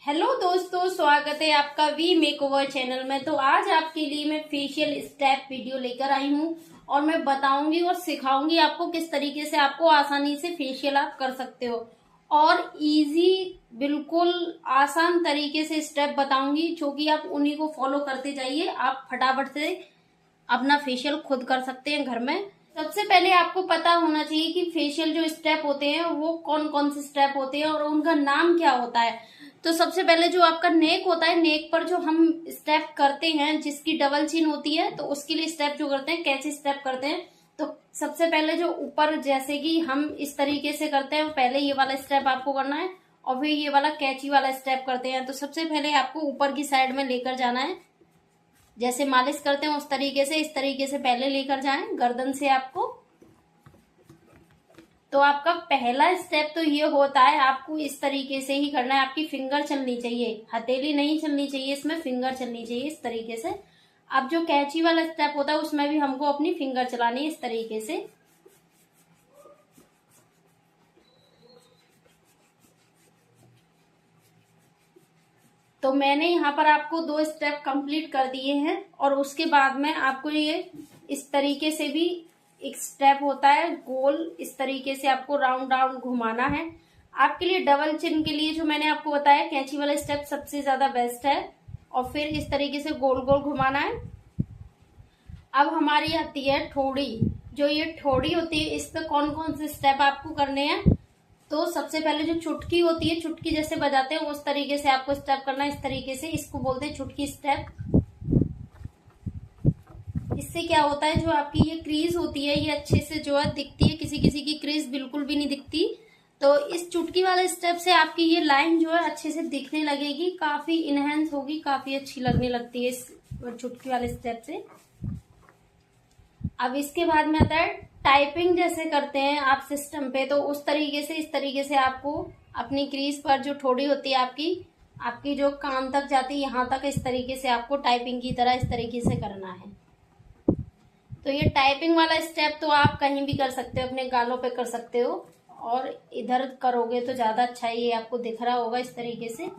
Hello दोस्तों, स्वागत है आपका वी मेकओवर चैनल में। तो आज आपके लिए मैं फेशियल स्टेप वीडियो लेकर आई हूँ और मैं बताऊंगी और सिखाऊंगी आपको किस तरीके से आपको आसानी से फेशियल आप कर सकते हो और इजी बिल्कुल आसान तरीके से स्टेप बताऊंगी जो कि आप उन्हीं को फॉलो करते जाइए। आप फटाफट से अपना फेशियल खुद कर सकते हैं घर में। सबसे पहले आपको पता होना चाहिए कि फेशियल जो स्टेप होते हैं वो कौन कौन से स्टेप होते हैं और उनका नाम क्या होता है। तो सबसे पहले जो आपका नेक होता है, नेक पर जो हम स्टेप करते हैं जिसकी डबल चिन होती है, तो उसके लिए स्टेप जो करते हैं कैची स्टेप करते हैं। तो सबसे पहले जो ऊपर जैसे कि हम इस तरीके से करते हैं, पहले ये वाला स्टेप आपको करना है और फिर ये वाला कैची वाला स्टेप करते हैं। तो सबसे पहले आपको ऊपर की साइड में लेकर जाना है, जैसे मालिश करते हैं उस तरीके से, इस तरीके से पहले लेकर जाएं गर्दन से आपको। तो आपका पहला स्टेप तो ये होता है, आपको इस तरीके से ही करना है। आपकी फिंगर चलनी चाहिए, हथेली नहीं चलनी चाहिए, इसमें फिंगर चलनी चाहिए इस तरीके से। अब जो कैची वाला स्टेप होता है उसमें भी हमको अपनी फिंगर चलानी है इस तरीके से। तो मैंने यहाँ पर आपको 2 स्टेप कंप्लीट कर दिए हैं और उसके बाद में आपको ये इस तरीके से भी एक स्टेप होता है गोल, इस तरीके से आपको राउंड राउंड घुमाना है। आपके लिए डबल चिन के लिए जो मैंने आपको बताया कैंची वाला स्टेप सबसे ज्यादा बेस्ट है और फिर इस तरीके से गोल गोल घुमाना है। अब हमारी आती है ठोड़ी। जो ये ठोड़ी होती है इस पे कौन कौन से स्टेप आपको करने हैं। तो सबसे पहले जो चुटकी होती है, चुटकी जैसे बजाते हैं उस तरीके से आपको स्टेप करना है, इस तरीके से। इसको बोलते हैं चुटकी स्टेप। इससे क्या होता है, जो आपकी ये क्रीज होती है ये अच्छे से जो है दिखती है, किसी किसी की क्रीज बिल्कुल भी नहीं दिखती। तो इस चुटकी वाले स्टेप से आपकी ये लाइन जो है अच्छे से दिखने लगेगी, काफी इनहेंस होगी, काफी अच्छी लगने लगती है इस चुटकी वाले स्टेप से। अब इसके बाद में आता है टाइपिंग जैसे करते हैं आप सिस्टम पे, तो उस तरीके से इस तरीके से आपको अपनी क्रीज पर जो ठोड़ी होती है आपकी जो कान तक जाती है यहाँ तक, इस तरीके से आपको टाइपिंग की तरह इस तरीके से करना है। तो ये टाइपिंग वाला स्टेप तो आप कहीं भी कर सकते हो, अपने गालों पे कर सकते हो और इधर करोगे तो ज्यादा अच्छा ये आपको दिख रहा होगा इस तरीके से।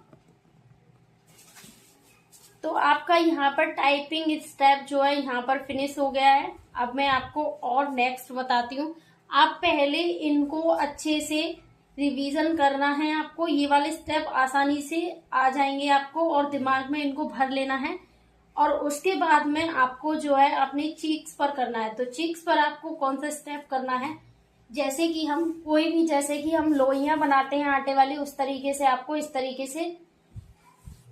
तो आपका यहाँ पर टाइपिंग स्टेप जो है यहाँ पर फिनिश हो गया है। अब मैं आपको और नेक्स्ट बताती हूँ। आप पहले इनको अच्छे से रिवीजन करना है, आपको ये वाले स्टेप आसानी से आ जाएंगे आपको और दिमाग में इनको भर लेना है। और उसके बाद में आपको जो है अपनी चीक्स पर करना है। तो चीक्स पर आपको कौन सा स्टेप करना है, जैसे कि हम लोइयां बनाते हैं आटे वाली, उस तरीके से आपको इस तरीके से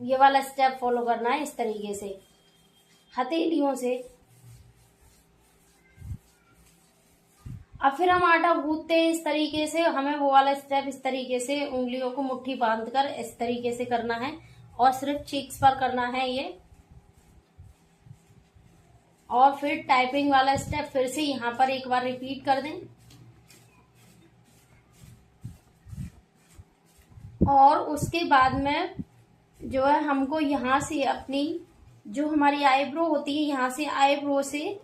ये वाला स्टेप फॉलो करना है, इस तरीके से हथेलियों से। अब फिर हम आटा गूंथते हैं इस तरीके से, हमें वो वाला स्टेप इस तरीके से उंगलियों को मुट्ठी बांधकर इस तरीके से करना है और सिर्फ चीक्स पर करना है ये। और फिर टाइपिंग वाला स्टेप फिर से यहाँ पर एक बार रिपीट कर दें और उसके बाद में जो है हमको यहाँ से अपनी जो हमारी आईब्रो होती है, यहाँ से आईब्रो से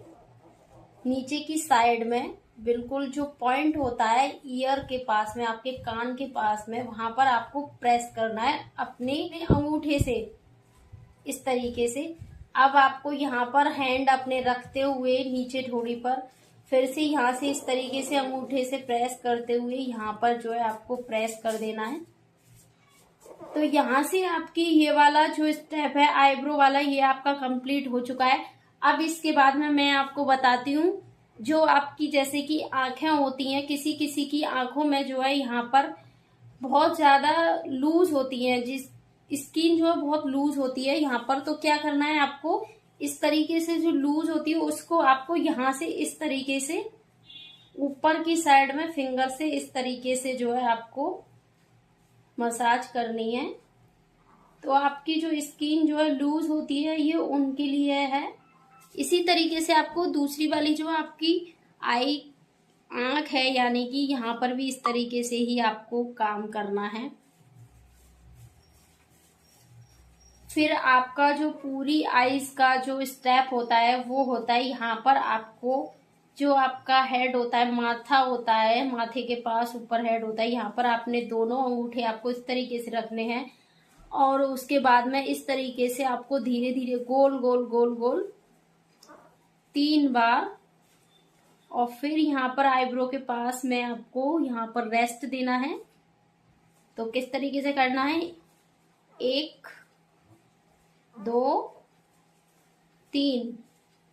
नीचे की साइड में बिल्कुल जो पॉइंट होता है ईयर के पास में, आपके कान के पास में, वहां पर आपको प्रेस करना है अपने अंगूठे से इस तरीके से। अब आपको यहाँ पर हैंड अपने रखते हुए नीचे ठोड़ी पर फिर से यहाँ से इस तरीके से अंगूठे से प्रेस करते हुए यहाँ पर जो है आपको प्रेस कर देना है। तो यहाँ से आपकी ये वाला जो स्टेप है आईब्रो वाला, ये आपका कंप्लीट हो चुका है। अब इसके बाद में मैं आपको बताती हूँ, जो आपकी जैसे कि आंखें होती हैं, किसी किसी की आंखों में जो है यहाँ पर बहुत ज्यादा लूज होती है, जिस स्किन जो है बहुत लूज होती है यहाँ पर। तो क्या करना है आपको, इस तरीके से जो लूज होती है उसको आपको यहाँ से इस तरीके से ऊपर की साइड में फिंगर से इस तरीके से जो है आपको मसाज करनी है। तो आपकी जो स्किन जो है लूज होती है ये उनके लिए है। इसी तरीके से आपको दूसरी वाली जो आपकी आंख है, यानी कि यहाँ पर भी इस तरीके से ही आपको काम करना है। फिर आपका जो पूरी आईज का जो स्टेप होता है वो होता है यहाँ पर आपको जो आपका हेड होता है, माथा होता है, माथे के पास ऊपर हेड होता है, यहाँ पर आपने दोनों अंगूठे आपको इस तरीके से रखने हैं और उसके बाद में इस तरीके से आपको धीरे धीरे गोल गोल गोल गोल 3 बार, और फिर यहाँ पर आईब्रो के पास में आपको यहाँ पर रेस्ट देना है। तो किस तरीके से करना है, 1 2 3,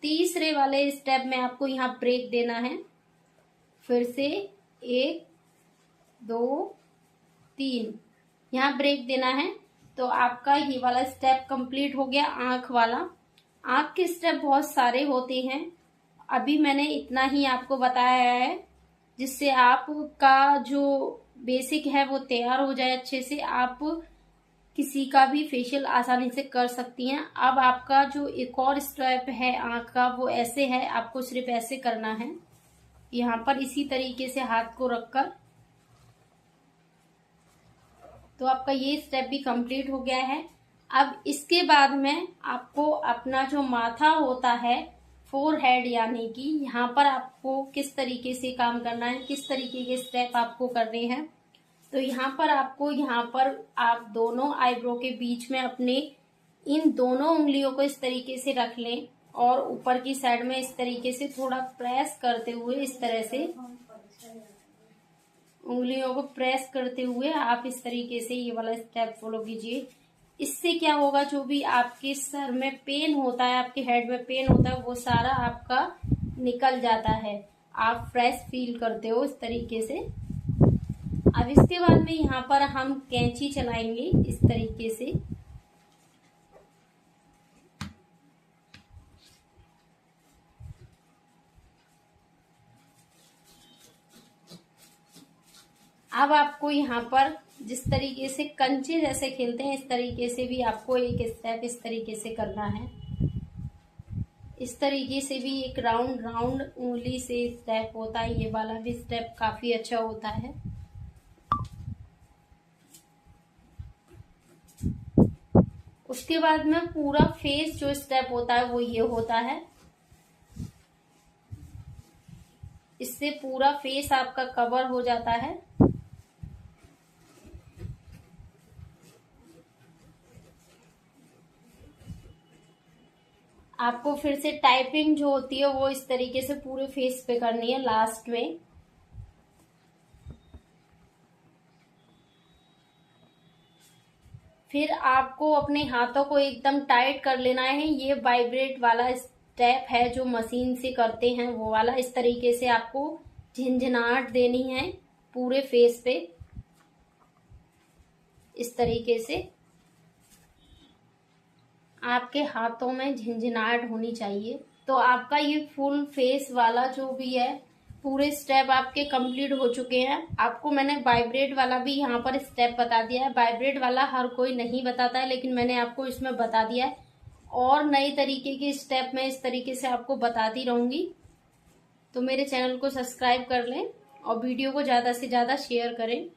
तीसरे वाले स्टेप में आपको यहाँ ब्रेक देना है। फिर से 1 2 3 यहाँ ब्रेक देना है। तो आपका ये वाला स्टेप कंप्लीट हो गया। आंख वाला, आंख के स्टेप बहुत सारे होते हैं, अभी मैंने इतना ही आपको बताया है जिससे आपका जो बेसिक है वो तैयार हो जाए अच्छे से, आप किसी का भी फेशियल आसानी से कर सकती हैं। अब आपका जो एक और स्टेप है आंख का, वो ऐसे है, आपको सिर्फ ऐसे करना है, यहाँ पर इसी तरीके से हाथ को रखकर। तो आपका ये स्टेप भी कंप्लीट हो गया है। अब इसके बाद में आपको अपना जो माथा होता है, फोरहेड, यानी कि यहाँ पर आपको किस तरीके से काम करना है, किस तरीके के स्टेप आपको करने हैं। तो यहाँ पर आपको, यहाँ पर आप दोनों आईब्रो के बीच में अपने इन दोनों उंगलियों को इस तरीके से रख लें और ऊपर की साइड में इस तरीके से थोड़ा प्रेस करते हुए, इस तरह से उंगलियों को प्रेस करते हुए आप इस तरीके से ये वाला स्टेप फॉलो कीजिए। इससे क्या होगा, जो भी आपके सर में पेन होता है, आपके हेड में पेन होता है, वो सारा आपका निकल जाता है, आप फ्रेश फील करते हो इस तरीके से। अब इसके बाद में यहाँ पर हम कैंची चलाएंगे इस तरीके से। अब आपको यहाँ पर जिस तरीके से कंचे जैसे खेलते हैं, इस तरीके से भी आपको एक स्टेप इस तरीके से करना है। इस तरीके से भी एक राउंड राउंड उंगली से स्टेप होता है, ये वाला भी स्टेप काफी अच्छा होता है। उसके बाद में पूरा फेस जो स्टेप होता है वो ये होता है, इससे पूरा फेस आपका कवर हो जाता है। आपको फिर से टाइपिंग जो होती है वो इस तरीके से पूरे फेस पे करनी है लास्ट में। फिर आपको अपने हाथों को एकदम टाइट कर लेना है। ये वाइब्रेट वाला स्टेप है जो मशीन से करते हैं वो वाला। इस तरीके से आपको झिनझिनाहट देनी है पूरे फेस पे, इस तरीके से आपके हाथों में झिनझिनाहट होनी चाहिए। तो आपका ये फुल फेस वाला जो भी है पूरे स्टेप आपके कंप्लीट हो चुके हैं। आपको मैंने वाइब्रेट वाला भी यहाँ पर स्टेप बता दिया है। वाइब्रेट वाला हर कोई नहीं बताता है, लेकिन मैंने आपको इसमें बता दिया है। और नए तरीके के स्टेप मैं इस तरीके से आपको बताती रहूंगी। तो मेरे चैनल को सब्सक्राइब कर लें और वीडियो को ज्यादा से ज्यादा शेयर करें।